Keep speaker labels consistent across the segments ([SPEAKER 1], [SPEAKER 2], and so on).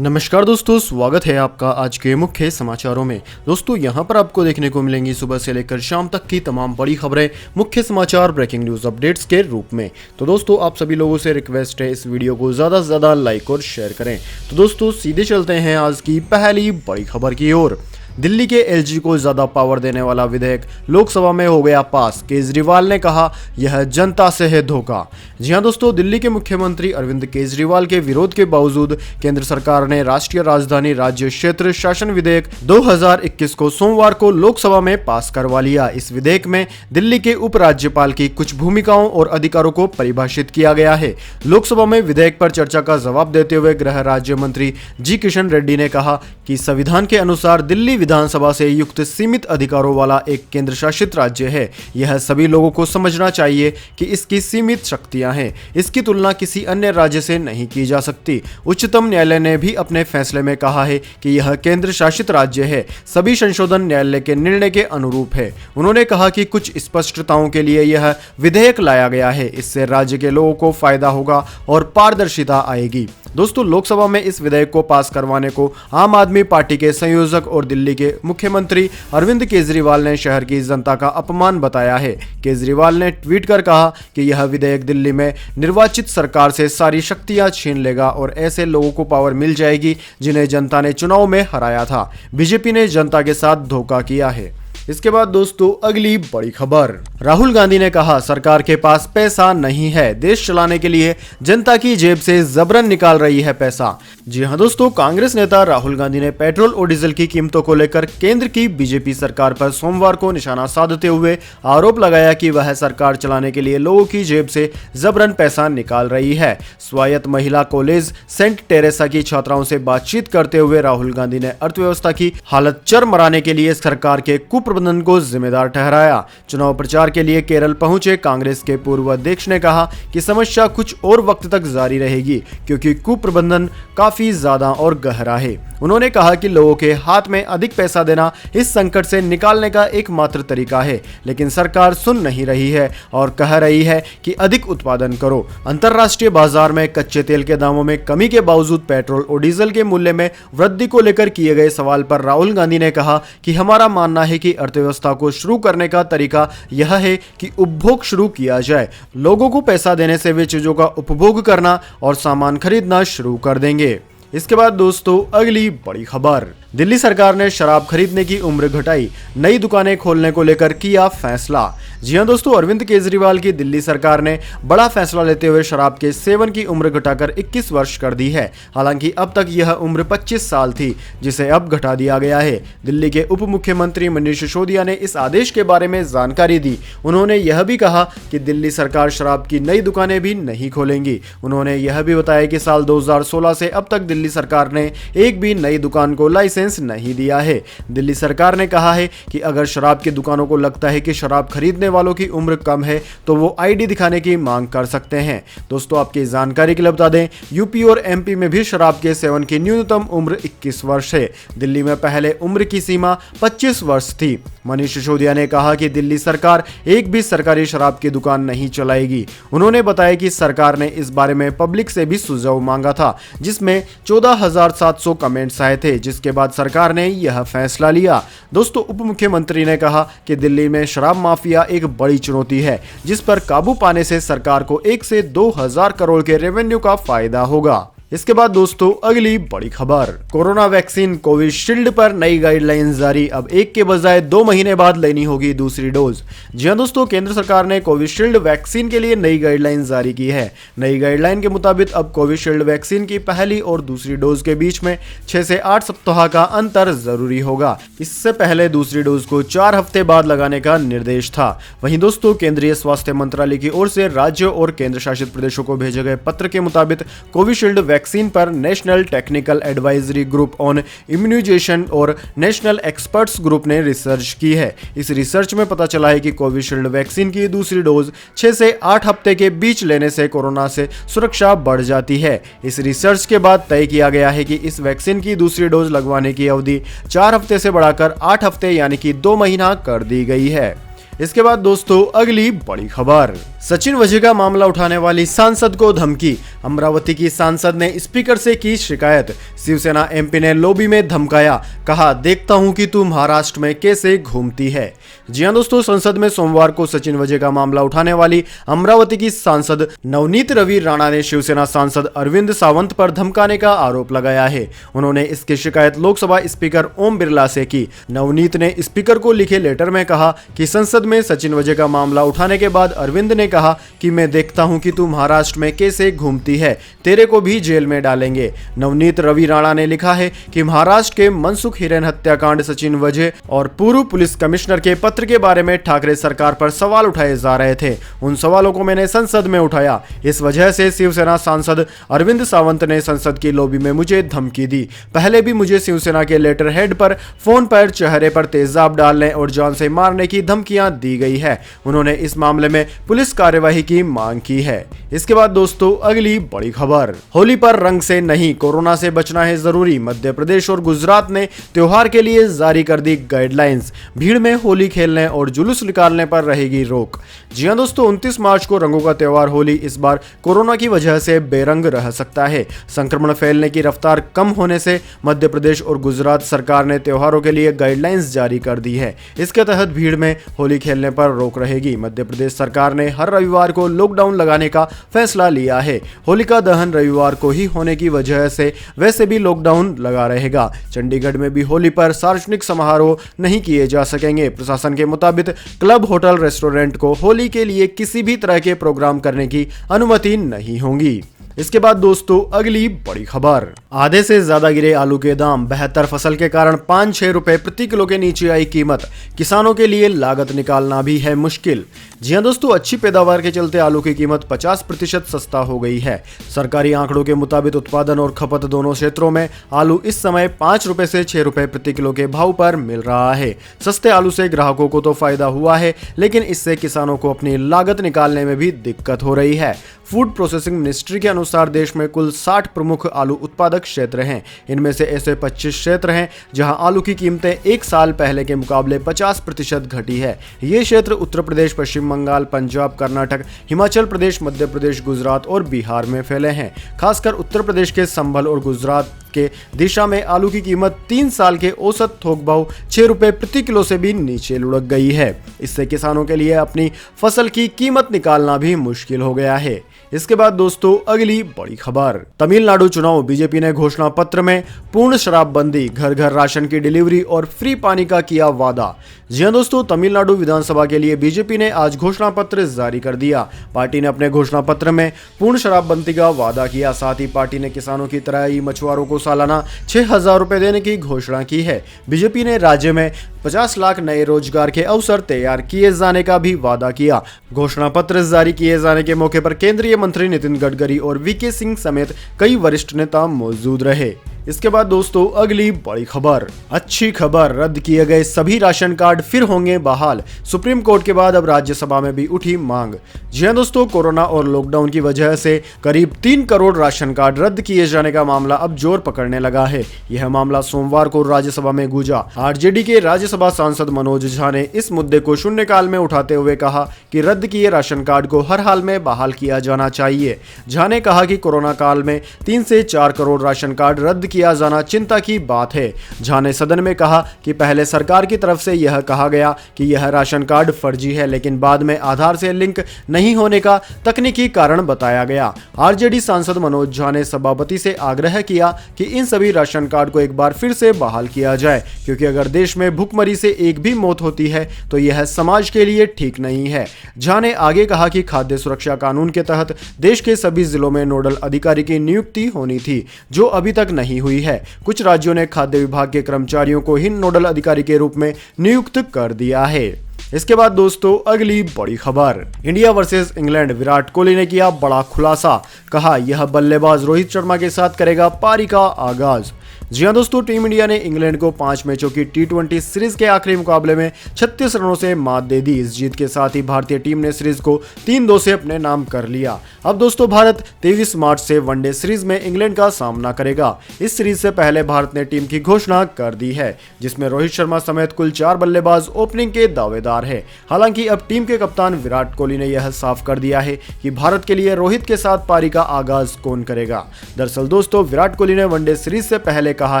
[SPEAKER 1] नमस्कार दोस्तों, स्वागत है आपका आज के मुख्य समाचारों में। दोस्तों यहां पर आपको देखने को मिलेंगी सुबह से लेकर शाम तक की तमाम बड़ी खबरें, मुख्य समाचार, ब्रेकिंग न्यूज अपडेट्स के रूप में। तो दोस्तों आप सभी लोगों से रिक्वेस्ट है इस वीडियो को ज़्यादा से ज़्यादा लाइक और शेयर करें। तो दोस्तों सीधे चलते हैं आज की पहली बड़ी खबर की ओर। दिल्ली के एलजी को ज्यादा पावर देने वाला विधेयक लोकसभा में हो गया पास, केजरीवाल ने कहा यह जनता से है धोखा। जी हां दोस्तों, दिल्ली के मुख्यमंत्री अरविंद केजरीवाल के विरोध के बावजूद केंद्र सरकार ने राष्ट्रीय राजधानी राज्य क्षेत्र शासन विधेयक 2021 को सोमवार को लोकसभा में पास करवा लिया। इस विधेयक में दिल्ली के उपराज्यपाल की कुछ भूमिकाओं और अधिकारों को परिभाषित किया गया है। लोकसभा में विधेयक पर चर्चा का जवाब देते हुए गृह राज्य मंत्री जी किशन रेड्डी ने कहा कि संविधान के अनुसार दिल्ली विधानसभा से युक्त सीमित अधिकारों वाला एक केंद्र शासित राज्य है। यह सभी लोगों को समझना चाहिए कि इसकी सीमित शक्तियां हैं। इसकी तुलना किसी अन्य राज्य से नहीं की जा सकती। उच्चतम न्यायालय ने भी अपने फैसले में कहा है कि यह केंद्र शासित राज्य है। सभी संशोधन न्यायालय के निर्णय के अनुरूप है। उन्होंने कहा कि कुछ स्पष्टताओं के लिए यह विधेयक लाया गया है। इससे राज्य के लोगों को फायदा होगा और पारदर्शिता आएगी। दोस्तों लोकसभा में इस विधेयक को पास करवाने को आम आदमी पार्टी के संयोजक और दिल्ली के मुख्यमंत्री अरविंद केजरीवाल ने शहर की जनता का अपमान बताया है। केजरीवाल ने ट्वीट कर कहा कि यह विधेयक दिल्ली में निर्वाचित सरकार से सारी शक्तियां छीन लेगा और ऐसे लोगों को पावर मिल जाएगी जिन्हें जनता ने चुनाव में हराया था। बीजेपी ने जनता के साथ धोखा किया है। इसके बाद दोस्तों अगली बड़ी खबर, राहुल गांधी ने कहा सरकार के पास पैसा नहीं है, देश चलाने के लिए जनता की जेब से जबरन निकाल रही है पैसा। जी हां दोस्तों, कांग्रेस नेता राहुल गांधी ने पेट्रोल और डीजल की कीमतों को लेकर केंद्र की बीजेपी सरकार पर सोमवार को निशाना साधते हुए आरोप लगाया कि वह सरकार चलाने के लिए लोगों की जेब से जबरन पैसा निकाल रही है। स्वायत्त महिला कॉलेज सेंट टेरेसा की छात्राओं से बातचीत करते हुए राहुल गांधी ने अर्थव्यवस्था की हालत चरमराने के लिए सरकार के कुप्रबंधन को जिम्मेदार ठहराया। चुनाव प्रचार के लिए केरल पहुंचे कांग्रेस के पूर्व अध्यक्ष ने कहा कि समस्या कुछ और वक्त तक जारी रहेगी क्योंकि कुप्रबंधन काफी ज्यादा और गहरा है। उन्होंने कहा कि लोगों के हाथ में अधिक पैसा देना इस संकट से निकालने का एकमात्र तरीका है, लेकिन सरकार सुन नहीं रही है और कह रही है कि अधिक उत्पादन करो। अंतर्राष्ट्रीय बाजार में कच्चे तेल के दामों में कमी के बावजूद पेट्रोल और डीजल के मूल्य में वृद्धि को लेकर किए गए सवाल पर राहुल गांधी ने कहा कि हमारा मानना है कि अर्थव्यवस्था को शुरू करने का तरीका यह है कि उपभोग शुरू किया जाए। लोगों को पैसा देने से वे चीजों का उपभोग करना और सामान खरीदना शुरू कर देंगे। इसके बाद दोस्तों अगली बड़ी खबर, दिल्ली सरकार ने शराब खरीदने की उम्र घटाई, नई दुकानें खोलने को लेकर किया फैसला। जी हां दोस्तों, अरविंद केजरीवाल की दिल्ली सरकार ने बड़ा फैसला लेते हुए शराब के सेवन की उम्र घटाकर 21 वर्ष कर दी है। हालांकि अब तक यह उम्र 25 साल थी, जिसे अब घटा दिया गया है। दिल्ली के उप मुख्यमंत्री मनीष सिसोदिया ने इस आदेश के बारे में जानकारी दी। उन्होंने यह भी कहा कि दिल्ली सरकार शराब की नई दुकानें भी नहीं खोलेंगी। उन्होंने यह भी बताया कि साल 2016 से अब तक दिल्ली सरकार ने एक भी नई दुकान को लाइसेंस नहीं दिया है। दिल्ली सरकार ने कहा है कि अगर शराब की दुकानों को लगता है कि शराब खरीदने वालों की उम्र कम है तो वो आईडी दिखाने की मांग कर सकते हैं। दोस्तों आपकी जानकारी के लिए बता दें, यूपी और एमपी में भी शराब के सेवन की न्यूनतम उम्र 21 वर्ष है। दिल्ली में पहले उम्र की सीमा 25 वर्ष थी। मनीष सिसोदिया ने कहा कि दिल्ली सरकार एक भी सरकारी शराब की दुकान नहीं चलाएगी। उन्होंने बताया कि सरकार ने इस बारे में पब्लिक से भी सुझाव मांगा था, जिसमें 14,700 कमेंट्स आए थे, जिसके बाद सरकार ने यह फैसला लिया। दोस्तों उप मुख्यमंत्री ने कहा कि दिल्ली में शराब माफिया एक बड़ी चुनौती है, जिस पर काबू पाने से सरकार को 1 से 2,000 करोड़ के रेवेन्यू का फायदा होगा। इसके बाद दोस्तों अगली बड़ी खबर, कोरोना वैक्सीन कोविशील्ड पर नई गाइडलाइंस जारी, अब 1 के बजाय 2 महीने बाद लेनी होगी दूसरी डोज। जी हां दोस्तों, केंद्र सरकार ने कोविशील्ड वैक्सीन के लिए नई गाइडलाइंस जारी की है। नई गाइडलाइन के मुताबिक अब कोविशील्ड वैक्सीन की पहली और दूसरी डोज के बीच में 6 से 8 सप्ताह का अंतर जरूरी होगा। इससे पहले दूसरी डोज को 4 हफ्ते बाद लगाने का निर्देश था। वहीं दोस्तों केंद्रीय स्वास्थ्य मंत्रालय की ओर से राज्यों और केंद्र शासित प्रदेशों को भेजे गए पत्र के मुताबिक कोविशील्ड वैक्सीन पर national technical advisory group on immunisation और नेशनल एक्सपर्ट्स ग्रुप ने रिसर्च की है। इस रिसर्च में पता चला है कि कोविशील्ड वैक्सीन की दूसरी डोज 6 से 8 हफ्ते के बीच लेने से कोरोना से सुरक्षा बढ़ जाती है। इस रिसर्च के बाद तय किया गया है कि इस वैक्सीन की दूसरी डोज लगवाने की अवधि 4 हफ्ते से बढ़ाकर 8 हफ्ते यानी कि 2 महीना कर दी गई है। इसके बाद दोस्तों अगली बड़ी खबर, सचिन वजह का मामला उठाने वाली सांसद को धमकी। अमरावती की सांसद ने स्पीकर से की शिकायत। शिवसेना एमपी ने लॉबी में धमकाया, कहा देखता हूं कि तू महाराष्ट्र में कैसे घूमती है। जी हां दोस्तों, संसद में सोमवार को सचिन वजह का मामला उठाने वाली अमरावती की सांसद नवनीत रवि राणा ने शिवसेना सांसद अरविंद सावंत पर धमकाने का आरोप लगाया है। उन्होंने इसकी शिकायत लोकसभा स्पीकर ओम बिरला से की। नवनीत ने स्पीकर को लिखे लेटर में कहा कि संसद में सचिन वजह का मामला उठाने के बाद अरविंद ने कहा कि मैं देखता हूं कि तू महाराष्ट्र में कैसे घूमती है, तेरे को भी जेल में डालेंगे। नवनीत रवि राणा ने लिखा है कि महाराष्ट्र के मनसुख हिरेन हत्याकांड, सचिन वजह और पूर्व पुलिस कमिश्नर के पत्र के बारे में ठाकरे सरकार पर सवाल उठाए जा रहे थे। उन सवालों को मैंने संसद में उठाया। इस वजह से शिवसेना सांसद अरविंद सावंत ने संसद की लॉबी में मुझे धमकी दी। पहले भी मुझे शिवसेना के लेटर हेड पर फोन पर चेहरे पर तेजाब डालने और जान से मारने की धमकियां दी गई है। उन्होंने इस मामले में पुलिस कार्यवाही की मांग की है। इसके बाद दोस्तों अगली बड़ी खबर, होली पर रंग से नहीं कोरोना से बचना है जरूरी। मध्य प्रदेश और गुजरात ने त्योहार के लिए जारी कर दी गाइडलाइंस। भीड़ में होली खेलने और जुलूस निकालने पर रहेगी रोक। जी हां दोस्तों, 29 मार्च को रंगों का त्योहार होली इस बार कोरोना की वजह से बेरंग रह सकता है। संक्रमण फैलने की रफ्तार कम होने से मध्य प्रदेश और गुजरात सरकार ने त्योहारों के लिए गाइडलाइंस जारी कर दी है। इसके तहत भीड़ में होली खेलने पर रोक रहेगी। मध्य प्रदेश सरकार ने हर रविवार को लॉकडाउन लगाने का फैसला लिया है। होलिका दहन रविवार को ही होने की वजह से वैसे भी लॉकडाउन लगा रहेगा। चंडीगढ़ में भी होली पर सार्वजनिक समारोह नहीं किए जा सकेंगे। प्रशासन के मुताबिक क्लब, होटल, रेस्टोरेंट को होली के लिए किसी भी तरह के प्रोग्राम करने की अनुमति नहीं होगी। इसके बाद दोस्तों अगली बड़ी खबर, आधे से ज्यादा गिरे आलू के दाम। बेहतर फसल के कारण 5-6 रुपए प्रति किलो के नीचे आई कीमत। किसानों के लिए लागत निकालना भी है मुश्किल। जी हां दोस्तों, अच्छी पैदावार के चलते आलू की कीमत 50% सस्ता हो गई है। सरकारी आंकड़ों के मुताबिक उत्पादन और खपत दोनों क्षेत्रों में आलू इस समय 5 रुपए से 6 रुपए प्रति किलो के भाव पर मिल रहा है। सस्ते आलू से ग्राहकों को तो फायदा हुआ है, लेकिन इससे किसानों को अपनी लागत निकालने में भी दिक्कत हो रही है। फूड प्रोसेसिंग मिनिस्ट्री के अनुसार देश में कुल 60 प्रमुख आलू उत्पादक क्षेत्र हैं। इनमें से ऐसे 25 क्षेत्र हैं जहां आलू की कीमतें एक साल पहले के मुकाबले 50% घटी है। ये क्षेत्र उत्तर प्रदेश, पश्चिम बंगाल, पंजाब, कर्नाटक, हिमाचल प्रदेश, मध्य प्रदेश, गुजरात और बिहार में फैले हैं। खासकर उत्तर प्रदेश के संभल और गुजरात के दिशा में आलू की कीमत 3 साल के औसत थोक भाव 6 रुपए प्रति किलो से भी नीचे लुढ़क गई है। इससे किसानों के लिए अपनी फसल की कीमत निकालना भी मुश्किल हो गया है। इसके बाद दोस्तों अगली बड़ी खबर, तमिलनाडु चुनाव, बीजेपी ने घोषणा पत्र में पूर्ण शराबबंदी, घर घर राशन की डिलीवरी और फ्री पानी का किया वादा। जी हां दोस्तों, तमिलनाडु विधानसभा के लिए बीजेपी ने आज घोषणा पत्र जारी कर दिया। पार्टी ने अपने घोषणा पत्र में पूर्ण शराबबंदी का वादा किया। साथ ही पार्टी ने किसानों की तरह ही मछुआरों को सालाना 6,000 रुपए देने की घोषणा की है। बीजेपी ने राज्य में 50 लाख नए रोजगार के अवसर तैयार किए जाने का भी वादा किया। घोषणा पत्र जारी किए जाने के मौके पर केंद्रीय मंत्री नितिन गडकरी और वीके सिंह समेत कई वरिष्ठ नेता मौजूद रहे। इसके बाद दोस्तों अगली बड़ी खबर, अच्छी खबर, रद्द किए गए सभी राशन कार्ड फिर होंगे बहाल। सुप्रीम कोर्ट के बाद अब राज्यसभा में भी उठी मांग। जी हां दोस्तों, कोरोना और लॉकडाउन की वजह से करीब 3 करोड़ राशन कार्ड रद्द किए जाने का मामला अब जोर पकड़ने लगा है। यह मामला सोमवार को राज्यसभा में गूंजा। आरजेडी के राज्यसभा सांसद मनोज झा ने इस मुद्दे को शून्यकाल में उठाते हुए कहा कि रद्द किए राशन कार्ड को हर हाल में बहाल किया जाना चाहिए। झा ने कहा कि कोरोना काल में 3 से 4 करोड़ राशन कार्ड रद्द किया जाना चिंता की बात है। झा ने सदन में कहा कि पहले सरकार की तरफ से यह कहा गया कि यह राशन कार्ड फर्जी है, लेकिन बाद में आधार से लिंक नहीं होने का तकनीकी कारण बताया गया। आरजेडी सांसद मनोज झा ने सभापति से आग्रह किया कि इन सभी राशन कार्ड को एक बार फिर से बहाल किया जाए, क्योंकि अगर देश में भूखमरी से एक भी मौत होती है तो यह समाज के लिए ठीक नहीं है। झा ने आगे कहा कि खाद्य सुरक्षा कानून के तहत देश के सभी जिलों में नोडल अधिकारी की नियुक्ति होनी थी, जो अभी तक नहीं हुई है। कुछ राज्यों ने खाद्य विभाग के कर्मचारियों को ही नोडल अधिकारी के रूप में नियुक्त कर दिया है। इसके बाद दोस्तों अगली बड़ी खबर, India versus England, Virat Kohli ने किया बड़ा खुलासा। कहा यह बल्लेबाज रोहित शर्मा के साथ करेगा पारी का आगाज। जी हां दोस्तों, टीम इंडिया ने इंग्लैंड को 5 मैचों की T20 सीरीज के आखिरी मुकाबले में 36 रनों से मात दे दी। इस जीत के साथ ही भारतीय टीम ने सीरीज को 3-2 से अपने नाम कर लिया। अब दोस्तों भारत 23 मार्च से वनडे सीरीज में इंग्लैंड का सामना करेगा। इस सीरीज से पहले भारत ने टीम की घोषणा कर दी है, जिसमें रोहित शर्मा समेत कुल 4 बल्लेबाज ओपनिंग के दावेदार है। हालांकि अब टीम के कप्तान विराट कोहली ने यह साफ कर दिया है कि भारत के लिए रोहित के साथ पारी का आगाज कौन करेगा। दरअसल दोस्तों विराट कोहली ने वनडे सीरीज से पहले कहा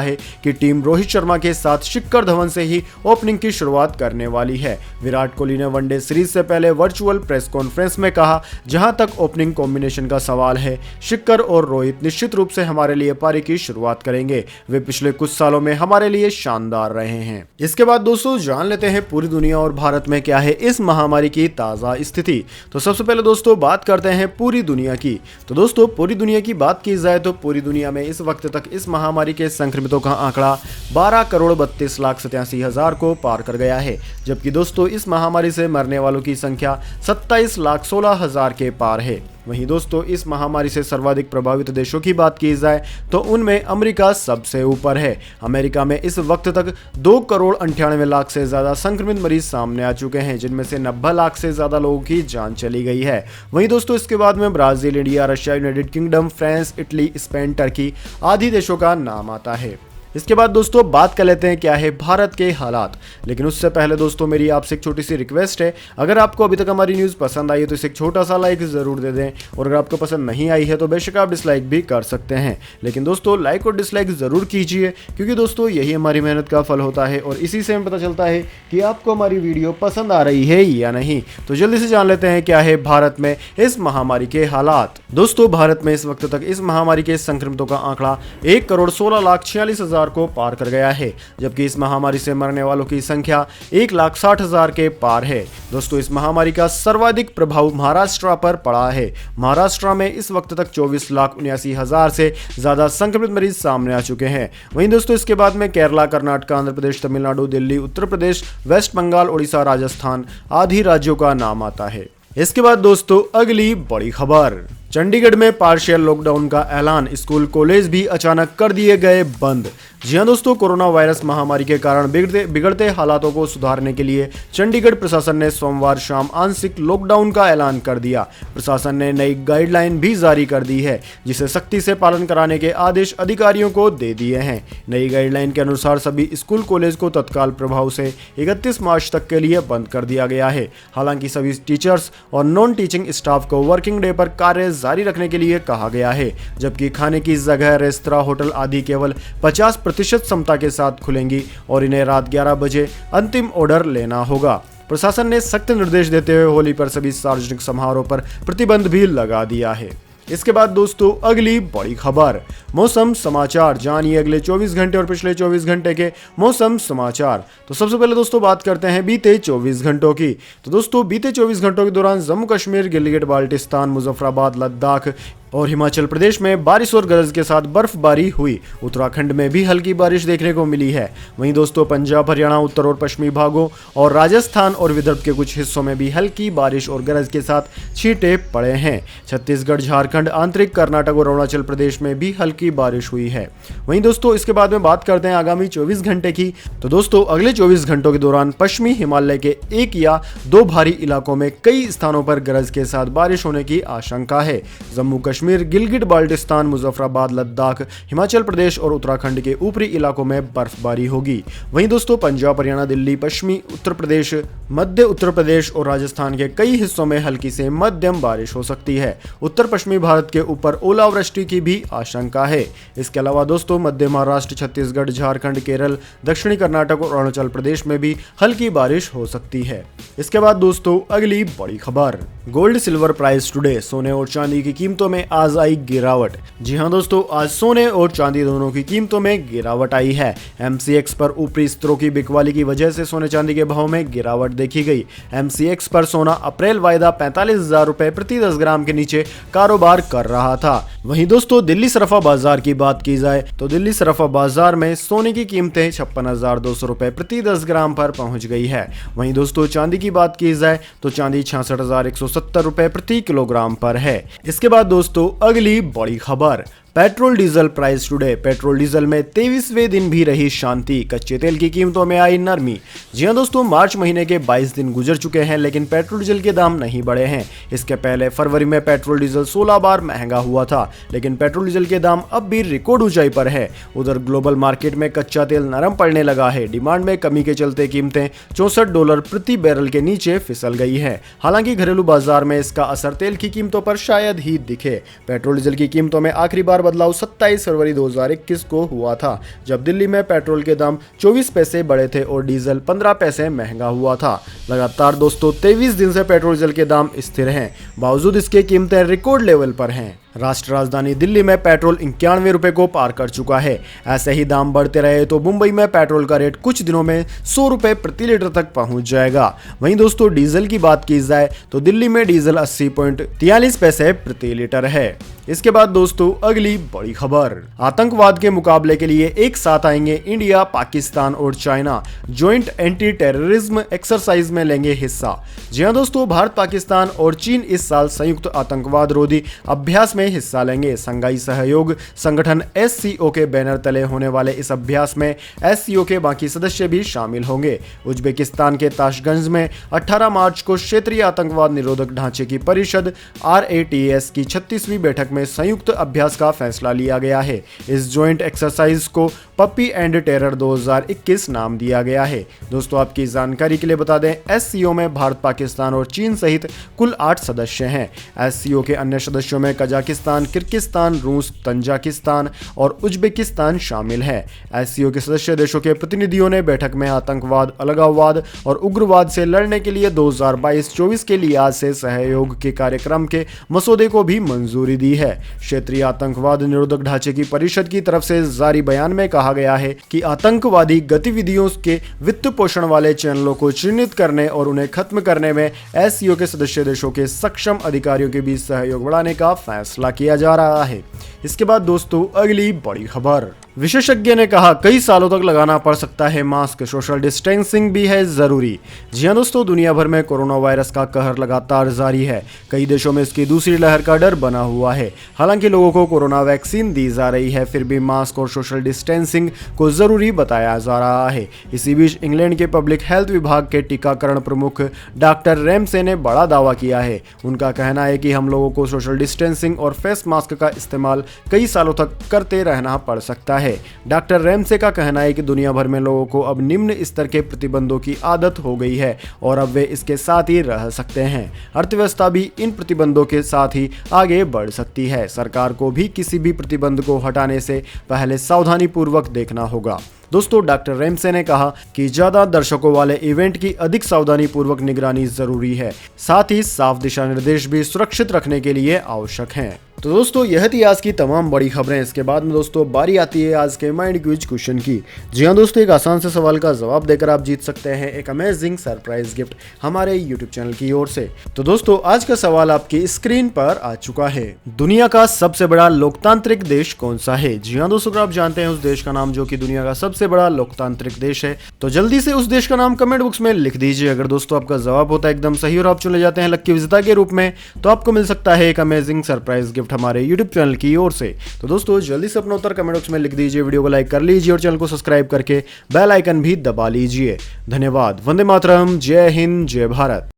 [SPEAKER 1] है कि टीम रोहित शर्मा के साथ शिखर धवन से ही ओपनिंग की शुरुआत करने वाली है। विराट कोहली ने वनडे सीरीज से पहले वर्चुअल प्रेस कॉन्फ्रेंस में कहा, जहां तक ओपनिंग कॉम्बिनेशन का सवाल है, शिखर और रोहित निश्चित रूप से हमारे लिए पारी की शुरुआत करेंगे। वे पिछले कुछ सालों में हमारे लिए शानदार रहे हैं। इसके बाद दोस्तों जान लेते हैं पूरी दुनिया और भारत में क्या है इस महामारी की ताजा स्थिति। तो सबसे पहले दोस्तों बात करते हैं पूरी दुनिया की। तो दोस्तों पूरी दुनिया की बात की जाए तो पूरी दुनिया में इस वक्त तक इस महामारी के संक्रमितों का आंकड़ा 12,32,87,000 को पार कर गया है, जबकि दोस्तों इस महामारी से मरने वालों की संख्या 27,16,000 के पार है। वहीं दोस्तों इस महामारी से सर्वाधिक प्रभावित देशों की बात की जाए तो उनमें अमेरिका सबसे ऊपर है। अमेरिका में इस वक्त तक 2,98,00,000 से ज्यादा संक्रमित मरीज सामने आ चुके हैं, जिनमें से 90 लाख से ज्यादा लोगों की जान चली गई है। वहीं दोस्तों इसके बाद में Brazil, India, Russia, United kingdom, France, Italy, Spain, Turkey आदि देशों का नाम आता है। इसके बाद दोस्तों बात कर लेते हैं क्या है भारत के हालात। लेकिन उससे पहले दोस्तों मेरी आपसे एक छोटी सी रिक्वेस्ट है, अगर आपको अभी तक हमारी न्यूज़ पसंद आई है तो इसे एक छोटा सा लाइक ज़रूर दे दें, और अगर आपको पसंद नहीं आई है तो बेशक आप डिसलाइक भी कर सकते हैं। लेकिन दोस्तों लाइक और डिसलाइक ज़रूर कीजिए, क्योंकि दोस्तों यही हमारी मेहनत का फल होता है और इसी से हमें पता चलता है कि आपको हमारी वीडियो पसंद आ रही है या नहीं। तो जल्दी से जान लेते हैं क्या है भारत में इस महामारी के हालात। दोस्तों भारत में इस वक्त तक इस महामारी के संक्रमितों का आंकड़ा 1,16,46,000 को पार कर गया है, जबकि इस महामारी से मरने वालों की संख्या 1,60,000 के पार है। दोस्तों इस महामारी का सर्वाधिक प्रभाव महाराष्ट्र पर पड़ा है। महाराष्ट्र में इस वक्त तक 24,79,000 से ज्यादा संक्रमित मरीज सामने आ चुके हैं। वहीं दोस्तों इसके बाद में केरला, कर्नाटक, आंध्र प्रदेश, तमिलनाडु, दिल्ली, उत्तर प्रदेश, वेस्ट बंगाल, उड़ीसा, राजस्थान आदि राज्यों का नाम आता है। इसके बाद दोस्तों अगली बड़ी खबर, चंडीगढ़ में पार्शियल लॉकडाउन का ऐलान, स्कूल कॉलेज भी अचानक कर दिए गए बंद। जी हां दोस्तों, कोरोना वायरस महामारी के कारण बिगड़ते हालातों को सुधारने के लिए चंडीगढ़ प्रशासन ने सोमवार शाम आंशिक लॉकडाउन का ऐलान कर दिया। प्रशासन ने नई गाइडलाइन भी जारी कर दी है, जिसे सख्ती से पालन कराने के आदेश अधिकारियों को दे दिए हैं। नई गाइडलाइन के अनुसार सभी स्कूल कॉलेज को तत्काल प्रभाव से 31 मार्च तक के लिए बंद कर दिया गया है। हालांकि सभी टीचर्स और नॉन टीचिंग स्टाफ को वर्किंग डे पर कार्य जारी रखने के लिए कहा गया है, जबकि खाने की जगह, रेस्तरां, होटल आदि केवल 50% क्षमता के साथ खुलेंगी और इन्हें रात 11 बजे अंतिम ऑर्डर लेना होगा। प्रशासन ने सख्त निर्देश देते हुए होली पर सभी सार्वजनिक समारोह पर प्रतिबंध भी लगा दिया है। इसके बाद दोस्तों अगली बड़ी खबर, मौसम समाचार, जानिए अगले 24 घंटे और पिछले 24 घंटे के मौसम समाचार। तो सबसे पहले दोस्तों बात करते हैं बीते 24 घंटों की। तो दोस्तों बीते 24 घंटों के दौरान जम्मू कश्मीर, गिलगित बाल्टिस्तान, मुजफ्फराबाद, लद्दाख और हिमाचल प्रदेश में बारिश और गरज के साथ बर्फबारी हुई। उत्तराखंड में भी हल्की बारिश देखने को मिली है। वहीं दोस्तों पंजाब, हरियाणा, उत्तर और पश्चिमी भागों और राजस्थान और विदर्भ के कुछ हिस्सों में भी हल्की बारिश और गरज के साथ छींटे पड़े हैं। छत्तीसगढ़, झारखंड, आंतरिक कर्नाटक और अरुणाचल प्रदेश में भी हल्की बारिश हुई है। वहीं दोस्तों इसके बाद में बात करते हैं आगामी 24 घंटे की। तो दोस्तों अगले 24 घंटों के दौरान पश्चिमी हिमालय के 1 या 2 भारी इलाकों में कई स्थानों पर गरज के साथ बारिश होने की आशंका है। जम्मू कश्मीर, गिलगित बाल्टिस्तान, मुजफ्फराबाद, लद्दाख, हिमाचल प्रदेश और उत्तराखंड के ऊपरी इलाकों में बर्फबारी होगी। वहीं दोस्तों पंजाब, हरियाणा, दिल्ली, पश्चिमी उत्तर प्रदेश, मध्य उत्तर प्रदेश और राजस्थान के कई हिस्सों में हल्की से मध्यम बारिश हो सकती है। उत्तर पश्चिमी भारत के ऊपर ओलावृष्टि की भी आशंका है। इसके अलावा दोस्तों मध्य महाराष्ट्र, छत्तीसगढ़, झारखंड, केरल, दक्षिणी कर्नाटक और अरुणाचल प्रदेश में भी हल्की बारिश हो सकती है। इसके बाद दोस्तों अगली बड़ी खबर, गोल्ड सिल्वर प्राइस टुडे, सोने और चांदी की कीमतों में आज आई गिरावट। जी हां दोस्तों, आज सोने और चांदी दोनों की कीमतों में गिरावट आई है। MCX पर ऊपरी स्तरों की बिकवाली की वजह से सोने चांदी के भाव में गिरावट देखी गई। MCX पर सोना अप्रैल वायदा 45,000 रुपए प्रति 10 ग्राम के नीचे कारोबार कर रहा था। वहीं दोस्तों दिल्ली सराफा बाजार की बात की जाए तो दिल्ली सराफा बाजार में सोने की कीमतें 56,200 रुपए प्रति 10 ग्राम पर पहुंच गई है। वहीं दोस्तों चांदी की बात की जाए तो चांदी 66,170 रुपए प्रति किलोग्राम पर है। इसके बाद दोस्तों अगली बड़ी खबर, petrol diesel price today. Petrol diesel में 23वें दिन भी रही शांति, कच्चे तेल की कीमतों में आई नरमी। जी हां दोस्तों, मार्च महीने के 22 दिन गुजर चुके हैं लेकिन पेट्रोल डीजल के दाम नहीं बढ़े हैं। इसके पहले फरवरी में पेट्रोल डीजल 16 बार महंगा हुआ था, लेकिन पेट्रोल डीजल के दाम अब भी रिकॉर्ड ऊंचाई पर है। उधर ग्लोबल मार्केट में कच्चा तेल नरम पड़ने लगा है। डिमांड में कमी के चलते कीमतें $64 प्रति बैरल के नीचे फिसल गई है। हालांकि घरेलू बाजार में इसका असर तेल की कीमतों पर शायद ही दिखे। पेट्रोल डीजल की कीमतों में आखिरी बार बदलाव 27 फरवरी 2021 को हुआ था, जब दिल्ली में पेट्रोल के दाम 24 पैसे बढ़े थे और डीजल 15 पैसे महंगा हुआ था। लगातार दोस्तों 23 दिन से पेट्रोल डीजल के दाम स्थिर हैं, बावजूद इसके कीमतें रिकॉर्ड लेवल पर हैं। राष्ट्र राजधानी दिल्ली में पेट्रोल 91 रुपए को पार कर चुका है। ऐसे ही दाम बढ़ते रहे तो मुंबई में पेट्रोल का रेट कुछ दिनों में 100 रुपए प्रति लीटर तक पहुंच जाएगा। वहीं दोस्तों डीजल की बात की जाए तो दिल्ली में डीजल 80.43 पैसे प्रति लीटर है। इसके बाद दोस्तों अगली बड़ी खबर, आतंकवाद के मुकाबले के लिए एक साथ आएंगे इंडिया, पाकिस्तान और China. Joint anti terrorism exercise में लेंगे हिस्सा। जी हां दोस्तों, भारत, पाकिस्तान और चीन इस साल संयुक्त आतंकवाद रोधी अभ्यास में हिस्सा लेंगे। संघाई सहयोग संगठन SCO के बैनर तले होने वाले इस अभ्यास में SCO के बाकी सदस्य भी शामिल होंगे। उज्बेकिस्तान के ताशगंज में 18 मार्च को क्षेत्रीय आतंकवाद निरोधक ढांचे की परिषद RATS की 36वीं बैठक में संयुक्त अभ्यास का फैसला लिया गया है। इस ज्वाइंट एक्सरसाइज को पप्पी एंड टेरर 2021 नाम दिया गया है। दोस्तों आपकी जानकारी के लिए बता दें, SCO में भारत, पाकिस्तान और चीन सहित कुल 8 सदस्य हैं। SCO के अन्य सदस्यों में कजाकिस्तान, किर्गिस्तान, रूस, तंजाकिस्तान और उज्बेकिस्तान शामिल है। SCO के सदस्य देशों के प्रतिनिधियों ने बैठक में आतंकवाद, अलगाववाद और उग्रवाद से लड़ने के लिए 2022-24 के लिहाज से सहयोग के कार्यक्रम के मसौदे को भी मंजूरी दी है। क्षेत्रीय आतंकवाद निरोधक ढांचे की परिषद की तरफ से जारी बयान में कहा गया है कि आतंकवादी गतिविधियों के वित्त पोषण वाले चैनलों को चिन्हित करने और उन्हें खत्म करने में SCO के सदस्य देशों के सक्षम अधिकारियों के बीच सहयोग बढ़ाने का फैसला किया जा रहा है। इसके बाद दोस्तों अगली बड़ी खबर, विशेषज्ञ ने कहा कई सालों तक लगाना पड़ सकता है मास्क, सोशल डिस्टेंसिंग भी है जरूरी। जी हां दोस्तों, दुनिया भर में कोरोना वायरस का कहर लगातार जारी है। कई देशों में इसकी दूसरी लहर का डर बना हुआ है। हालांकि लोगों को कोरोना वैक्सीन दी जा रही है, फिर भी मास्क और सोशल डिस्टेंसिंग को जरूरी बताया जा रहा है। इसी बीच इंग्लैंड के पब्लिक हेल्थ विभाग के टीकाकरण प्रमुख डॉक्टर रैमसे ने बड़ा दावा किया है। उनका कहना है कि हम लोगों को सोशल डिस्टेंसिंग और फेस मास्क का इस्तेमाल कई सालों तक करते रहना पड़ सकता है। डॉक्टर रैमसे का कहना है कि दुनिया भर में लोगों को अब निम्न स्तर के प्रतिबंधों की आदत हो गई है और अब वे इसके साथ ही रह सकते हैं। अर्थव्यवस्था भी इन प्रतिबंधों के साथ ही आगे बढ़ सकती है। सरकार को भी किसी भी प्रतिबंध को हटाने से पहले सावधानी पूर्वक देखना होगा। दोस्तों डॉक्टर रैमसे ने कहा कि ज्यादा दर्शकों वाले इवेंट की अधिक सावधानी पूर्वक निगरानी जरूरी है, साथ ही साफ दिशा निर्देश भी सुरक्षित रखने के लिए आवश्यक हैं। तो दोस्तों यह थी आज की तमाम बड़ी खबरें। इसके बाद में दोस्तों बारी आती है आज के माइंड क्विज क्वेश्चन की। जी हाँ दोस्तों, एक आसान से सवाल का जवाब देकर आप जीत सकते हैं एक अमेजिंग सरप्राइज गिफ्ट हमारे यूट्यूब चैनल की ओर से। तो दोस्तों आज का सवाल आपकी स्क्रीन पर आ चुका है। दुनिया का सबसे बड़ा लोकतांत्रिक देश कौन सा है? जी हाँ दोस्तों, अगर आप जानते हैं उस देश का नाम जो कि दुनिया का सबसे बड़ा लोकतांत्रिक देश है, तो जल्दी से उस देश का नाम कमेंट बॉक्स में लिख दीजिए। अगर दोस्तों आपका जवाब होता है एकदम सही और आप चुने जाते हैं लकी विजेता के रूप में, तो आपको मिल सकता है एक अमेजिंग सरप्राइज गिफ्ट हमारे यूट्यूब चैनल की ओर से। तो दोस्तों जल्दी से अपना उत्तर कमेंट बॉक्स में लिख दीजिए, वीडियो को लाइक कर लीजिए और चैनल को सब्सक्राइब करके बेल आइकन भी दबा लीजिए। धन्यवाद। वंदे मातरम। जय हिंद, जय भारत।